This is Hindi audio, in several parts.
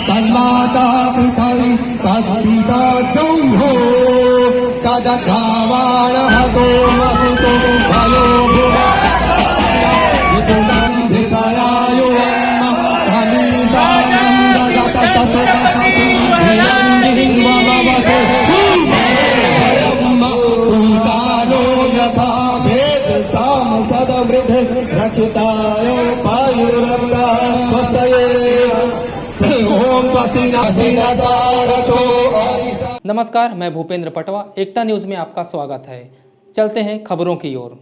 तन्माता पृथ्वी तद्पिता ब्रह्मो तद्रावणः सोमसुतो भयो धिषयायो यथा भेद साम सदवृद्ध रक्षिताय पायुरब्दा स्वस्तये ओम नमस्कार, मैं भूपेंद्र पटवा। एकता न्यूज में आपका स्वागत है। चलते हैं खबरों की ओर।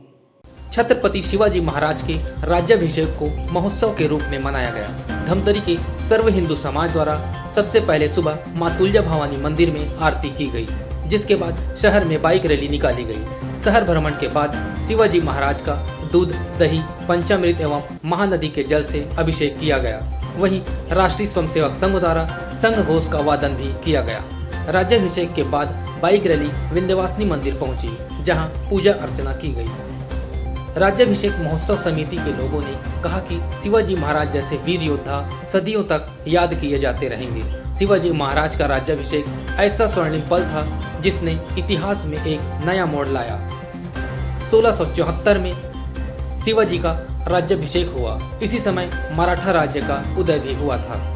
छत्रपति शिवाजी महाराज के राज्याभिषेक को महोत्सव के रूप में मनाया गया। धमतरी के सर्व हिंदू समाज द्वारा सबसे पहले सुबह मां तुलजा भवानी मंदिर में आरती की गई, जिसके बाद शहर में बाइक रैली निकाली गई। शहर भ्रमण के बाद शिवाजी महाराज का दूध, दही, पंचामृत एवं महानदी के जल से अभिषेक किया गया। वहीं राष्ट्रीय स्वयंसेवक संघ द्वारा संघ घोष का वादन भी किया गया। राज्याभिषेक के बाद बाइक रैली विंध्यवासिनी मंदिर पहुंची, जहां पूजा अर्चना की गई। राज्याभिषेक महोत्सव समिति के लोगों ने कहा कि शिवाजी महाराज जैसे वीर योद्धा सदियों तक याद किए जाते रहेंगे। शिवाजी महाराज का राज्याभिषेक ऐसा स्वर्णिम पल था जिसने इतिहास में एक नया मोड़ लाया। 1674 में शिवाजी का राज्याभिषेक हुआ। इसी समय मराठा राज्य का उदय भी हुआ था।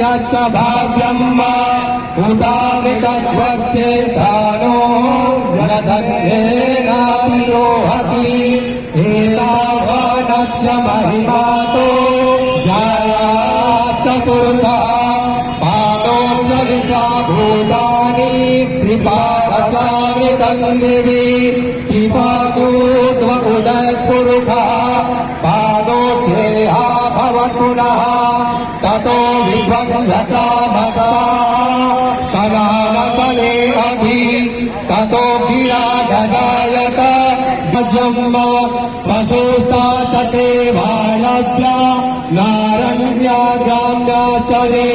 यच्च भाव्यम् उदामृतत्वस्य सानो यदन्येनाभिरोहति एतावानस्य महिमातो जायास्य पुरुषः पादोऽक्षरिषा भूतानि त्रिपादशामृतम् दिवि त्रिपादोद्व उदयपुरुषः पादोऽश्रेया भवतु नः ततो विश्वम्भतामसा सनातने अभि ततो गिराजायत भजम् पशुस्ताचते भालभ्या नारण्या ग्राम्याचरे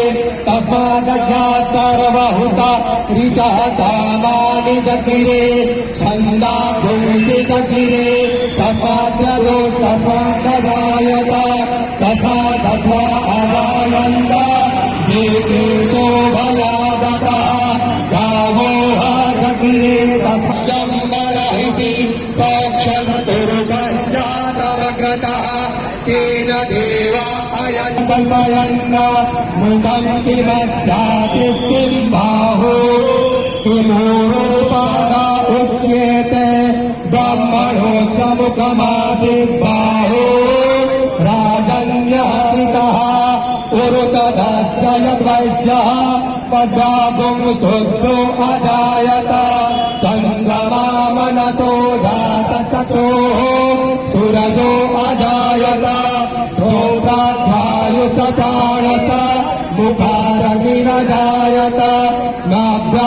तस्मादज्ञात् सर्वहुता ऋचः सामानि जगिरे छन्दांसि जगिरे तस्माद्यदो तस्मादजायत तथा अजायन्त श्रीकृष्णो भयादतः गावो जगिरे तस्मयम्बरहिषि पक्षन्तुरुसञ्जातमग्रतः तेन देवा अयजकल्पयन् मुखं किमस्यासिद्धिं बाहो किमूरोपादा उच्येते ब्रह्मणो समुखमासीद्बाहो राजन्यहरितः उरुतधस्य यद्वैश्यः पद्मागुं शुद्धो अजायत चन्द्रमा मनसो जातचक्षुः सूरजो अजायत प्रोताद्वायुष प्राणश्च मुखारगिरजायत नाभ्य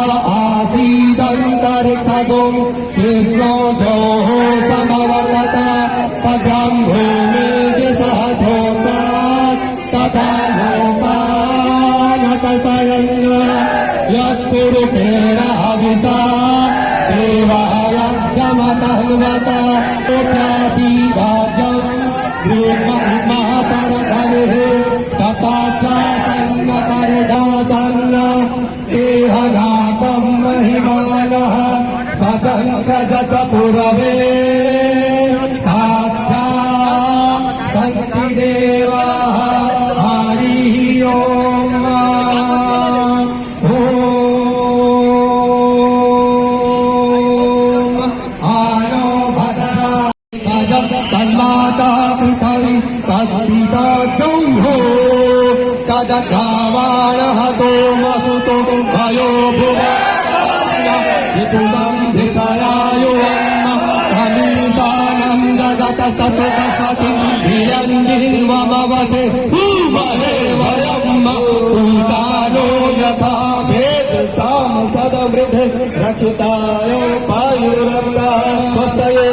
आसीदन्तरिक्षगुं कृष्णोऽधोः समवर्तत पद्मं भूमिर्दिशः धोतात् तथा लोकान् कल्पयन् यत्पुरुषेण हविषा देवायज्ञमतन्वत उच्चातीराज्यम् गृह्महिमातरधनुः सताशासन्नपरिधासन्न एहनाकम् महिमानः ससङ्कजत पुरवे साक्षात् सन्ति देवाः हरिः ओम् आनो भद्रा तन्माता पृथ्वी तद्पिता गौः तदग्रावाणः सोमसुतो भयो भुवम् धिषयायुवम् तमीशानन्दगतस्तुतपतिम् धियञ्जिह्वमवसे भूमहे वयम् पूषानो यथा भेद साम सदवृद्ध रक्षिताय पायुरब्धा स्वस्तये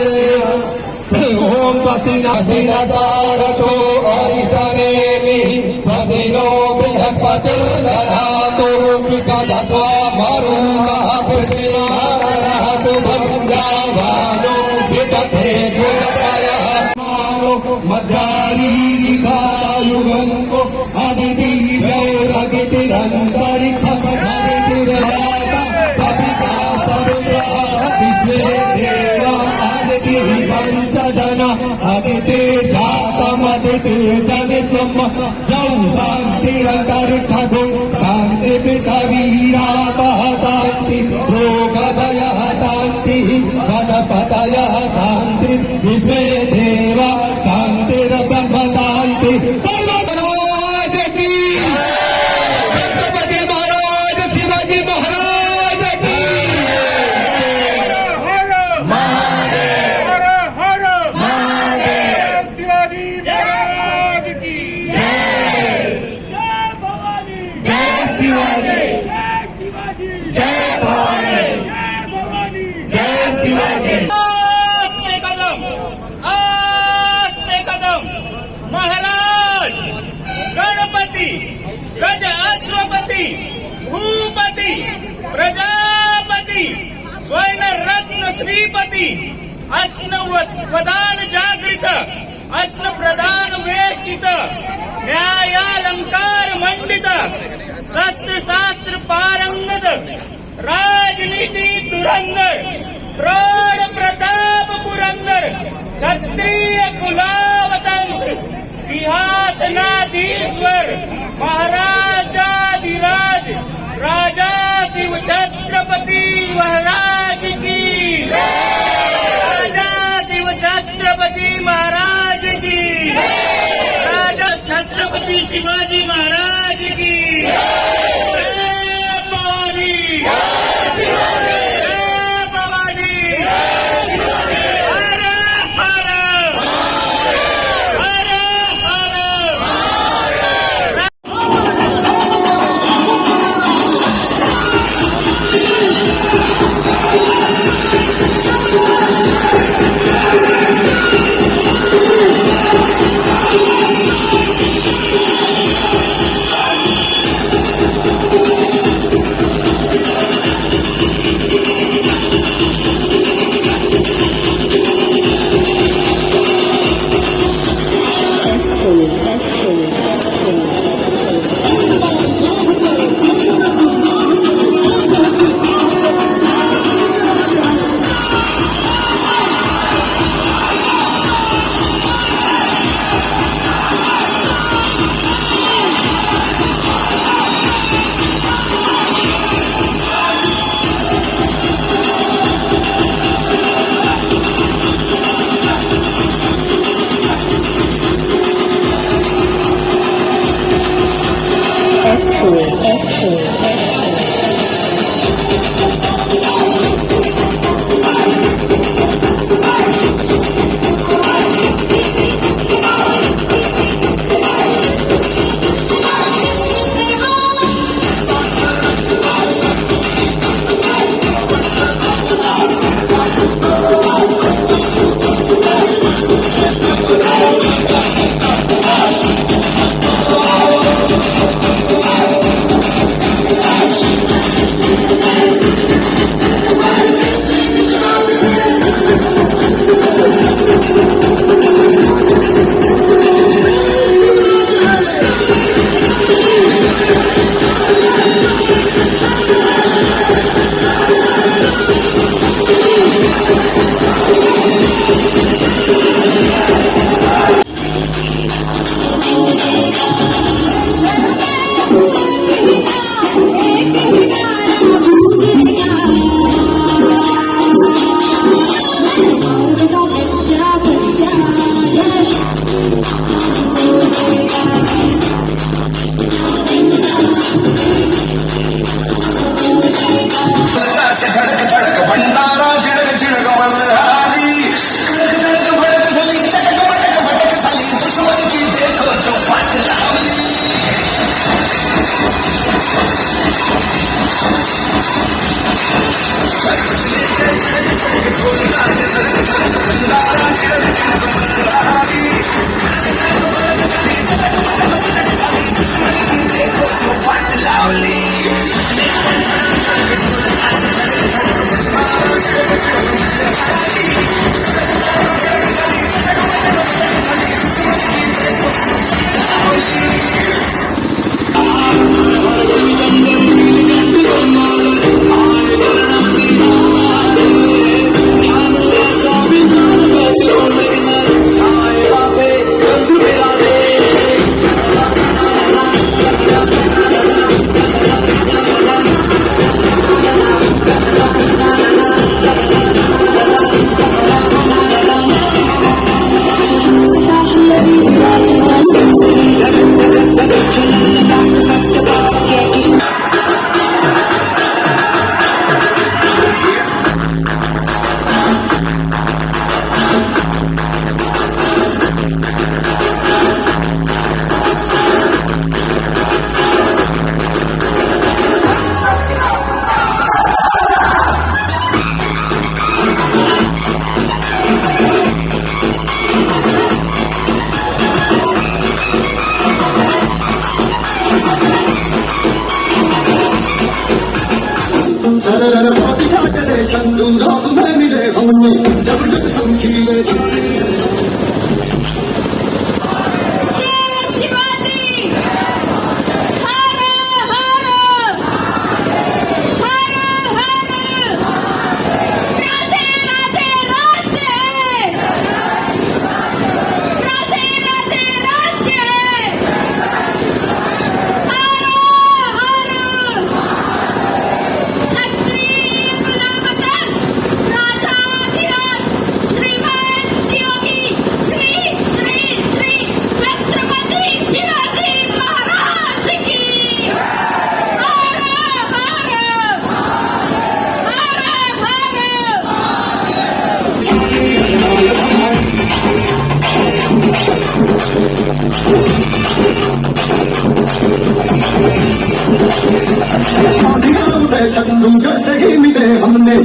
ओम स्वस्तिनस्तिरतारक्षो अरिष्टनेमि स्वस्तिनो बृहस्पतिर्दधातु विषदस्व मरुतः पृथ्वीमानः सुसंज्ञावानो विदधे गुणत्रयः मानो मध्यारीरिकायुगन्तो अदितिव्यौरदितिरन्तरिक्षपददितिर्जाता सपिता समुद्रः विश्वे देवा पञ्चजन अदिते जातमदितिर्जनित्वम् जौ शान्तिरन्तरिक्षगुं शान्ति पृथिवीरापः शान्ति लोकदयः शान्तिः गणपतयः शान्ति विश्वे देवा शान्तिर्ब्रह्म शान्ति सर्वराज की छत्रपति महाराज शिवाजी महाराज की जय शिवाजी वदान जागृत अश्न प्रधान वेष्टित न्यायालंकार मंडित शस्त्र शास्त्र पारंगत राजनीति धुरंधर प्रौढ प्रताप पुरंदर क्षत्रिय कुलावतंस सिंहासनाधीश्वर महाराजाधिराज राजा शिव छत्रपति महाराज की राजा शिव छत्रपति महाराज की राजा छत्रपति शिवाजी महाराज की जय भवानी जय भवानी हर हर हर हर हमने जब जब संखीले शिवाजी हर हर हर हर राजे राजे राज्य राजे राजे राज्य हर हर क्षत्रिय गुलामतस राजाधिराज श्रीमान योगी श्री श्री श्री छत्रपति शिवाजी महाराज की हर हर हर हम बैठक घर से ही मिले हमने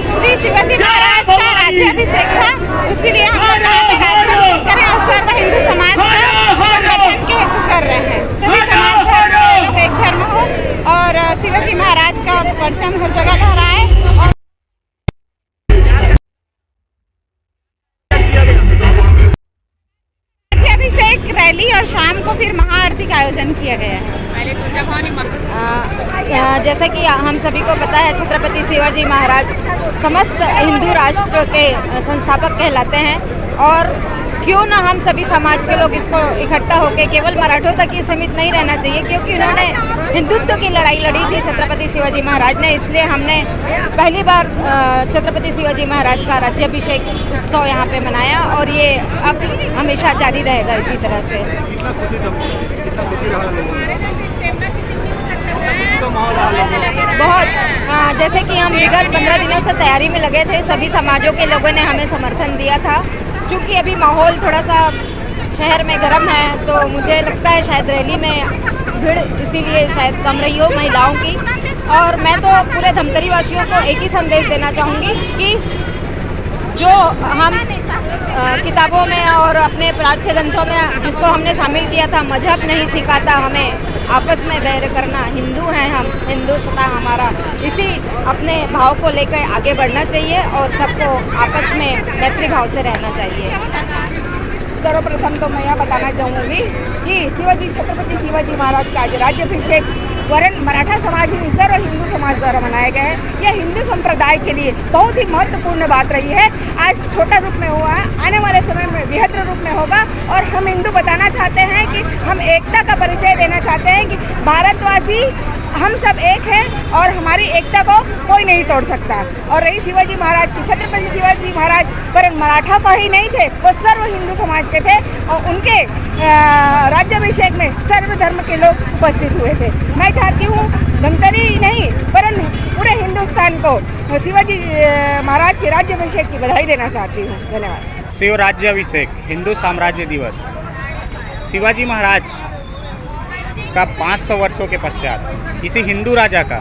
श्री शिवाजी महाराज का राज्याभिषेक था, इसीलिए हम लोग यहाँ पे राज्याभिषेक करें और सर्व हिंदू समाज का संगठन के हेतु कर रहे हैं। सभी समाज धर्म के लोग एक धर्म हो और शिवाजी महाराज का परचम हर जगह लहराए। राज्याभिषेक रैली और शाम को फिर महाआरती का आयोजन किया गया है। जैसा कि हम सभी को पता है, छत्रपति शिवाजी महाराज समस्त हिंदू राष्ट्र के संस्थापक कहलाते हैं और क्यों ना हम सभी समाज के लोग इसको इकट्ठा होकर केवल मराठों तक ही सीमित नहीं रहना चाहिए, क्योंकि उन्होंने हिंदुत्व की लड़ाई लड़ी थी छत्रपति शिवाजी महाराज ने। इसलिए हमने पहली बार छत्रपति शिवाजी महाराज का राज्याभिषेक उत्सव यहाँ पे मनाया और ये अब हमेशा जारी रहेगा इसी तरह से। बहुत जैसे कि हम विगत 15 दिनों से तैयारी में लगे थे, सभी समाजों के लोगों ने हमें समर्थन दिया था। क्योंकि अभी माहौल थोड़ा सा शहर में गर्म है, तो मुझे लगता है शायद रैली में भीड़ इसीलिए शायद कम रही हो महिलाओं की। और मैं तो पूरे धमतरी वासियों को एक ही संदेश देना चाहूँगी कि जो हम किताबों में और अपने पाठ्य ग्रंथों में जिसको हमने शामिल किया था, मजहब नहीं सिखाता हमें आपस में बैर करना, हिंदू हैं हम, हिंदुस्तान हमारा, इसी अपने भाव को लेकर आगे बढ़ना चाहिए और सबको आपस में मैत्री भाव से रहना चाहिए। सर्वप्रथम तो मैं यह बताना चाहूँगी कि छत्रपति शिवाजी महाराज का आज राज्याभिषेक वरन मराठा समाज ही सर्व हिंदू समाज द्वारा मनाया गया है। यह हिंदू संप्रदाय के लिए बहुत ही महत्वपूर्ण बात रही है। आज छोटा रूप में हुआ, आने वाले समय में बृहद रूप में होगा और हम हिंदू बताना चाहते हैं कि हम एकता का परिचय देना चाहते हैं कि भारतवासी हम सब एक हैं और हमारी एकता को कोई नहीं तोड़ सकता। और रही शिवाजी महाराज की, छत्रपति शिवाजी महाराज पर मराठा का ही नहीं थे, वो सर्व हिंदू समाज के थे और उनके राज्याभिषेक में सर्व धर्म के लोग उपस्थित हुए थे। मैं चाहती हूँ धमतरी ही नहीं परंतु पूरे हिंदुस्तान को शिवाजी महाराज के राज्याभिषेक की बधाई देना चाहती हूँ। धन्यवाद। शिव राज्याभिषेक हिंदू साम्राज्य दिवस शिवाजी महाराज का 500 वर्षों के पश्चात किसी हिंदू राजा का,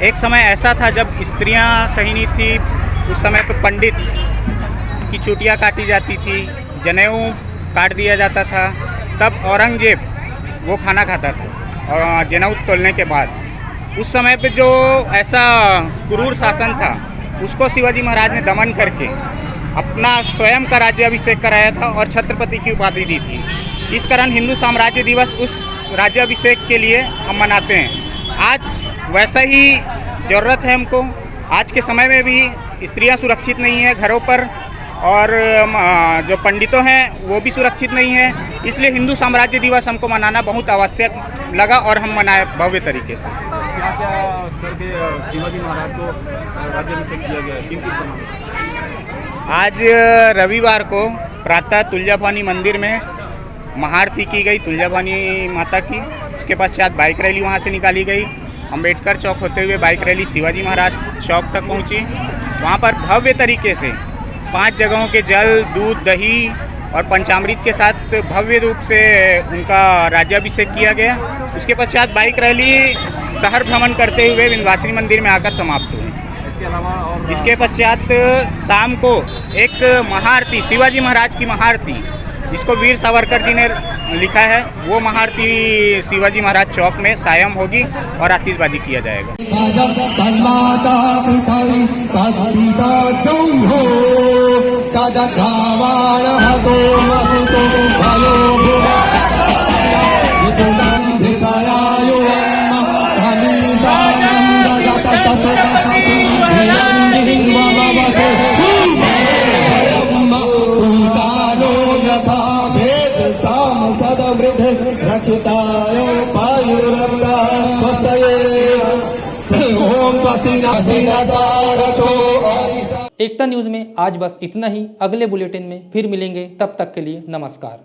एक समय ऐसा था जब स्त्रियां सही नहीं थी, उस समय पे पंडित की चुटियां काटी जाती थी, जनेऊ काट दिया जाता था, तब औरंगजेब वो खाना खाता था और जनेऊ तोड़ने के बाद उस समय पे जो ऐसा क्रूर शासन था उसको शिवाजी महाराज ने दमन करके अपना स्वयं का राज्याभिषेक कराया था और छत्रपति की उपाधि दी थी। इस कारण हिंदू साम्राज्य दिवस उस राज्याभिषेक के लिए हम मनाते हैं। आज वैसा ही ज़रूरत है हमको। आज के समय में भी स्त्रियां सुरक्षित नहीं है घरों पर और जो पंडितों हैं वो भी सुरक्षित नहीं है, इसलिए हिंदू साम्राज्य दिवस हमको मनाना बहुत आवश्यक लगा और हम मनाए भव्य तरीके से। क्या क्या करके शिवाजी महाराज को राज्याभिषेक किया गया, किन किन समारोह? आज रविवार को प्रातः तुलजाभवानी मंदिर में महाआरती की गई तुलजाभवानी माता की। उसके पश्चात बाइक रैली वहाँ से निकाली गई। अंबेडकर चौक होते हुए बाइक रैली शिवाजी महाराज चौक तक पहुँची। वहाँ पर भव्य तरीके से 5 जगहों के जल, दूध, दही और पंचामृत के साथ भव्य रूप से उनका राज्याभिषेक किया गया। उसके पश्चात बाइक रैली शहर भ्रमण करते हुए विंध्यवासिनी मंदिर में आकर समाप्त हुई। इसके अलावा और इसके पश्चात शाम को एक महाआरती, शिवाजी महाराज की महाआरती, जिसको वीर सावरकर जी ने लिखा है, वो महाआरती शिवाजी महाराज चौक में सायं होगी और आतिशबाजी किया जाएगा। एकता न्यूज़ में आज बस इतना ही। अगले बुलेटिन में फिर मिलेंगे, तब तक के लिए नमस्कार।